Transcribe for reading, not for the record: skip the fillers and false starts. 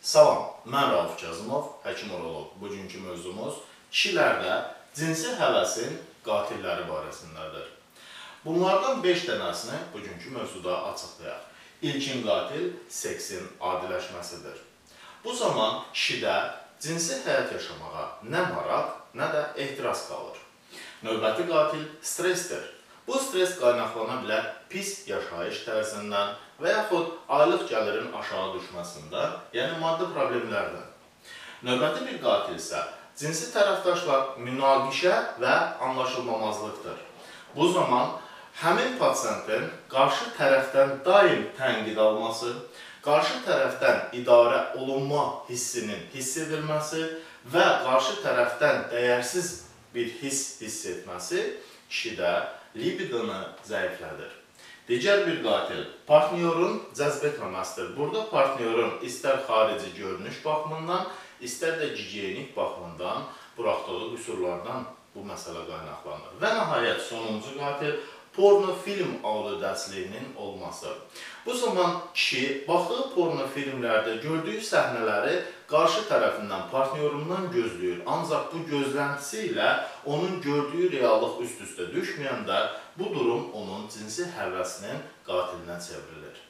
Salam, mən Rauf Kazımov, həkim uroloq. Bugünkü mövzumuz kişilərdə cinsi həvəsin qatilləri barəsindədir. Bunlardan 5 dənəsini bugünkü mövzuda açıqlayaq. İlkin qatil seksin adiləşməsidir. Bu zaman kişidə cinsi həyat yaşamağa nə maraq, nə də ehtiras qalır. Növbəti qatil stressdir. Bu stres qaynaqlana bilər pis yaşayış tərzindən və yaxud aylıq gəlirin aşağı düşməsindən, yəni maddi problemlərdən. Növbəti bir qatil isə cinsi tərəfdaşlar münaqişə və anlaşılmamazlıqdır. Bu zaman həmin pasiyentin qarşı tərəfdən daim tənqid alması, qarşı tərəfdən idarə olunma hissinin hiss edilməsi və qarşı tərəfdən dəyərsiz bir hiss etməsi kişidə libidonu zəiflədir. Digər bir qatil partnyorun cəzb etməməsidir. Burada partnyorun istər xarici görünüş baxımından, istər də gigiyenik baxımından buraxdığı qüsurlardan bu məsələ qaynaqlanır. Və nəhayət sonuncu qatil porno film aludəçiliyinin olması. Bu zaman kişi baxdığı porno filmlərdə gördüyü səhnələri qarşı tərəfindən, partnyorundan gözləyir. Ancaq bu gözləntisi ilə onun gördüyü reallıq üst-üstə düşməyəndə bu durum onun cinsi həvəsinin qatilinə çevrilir.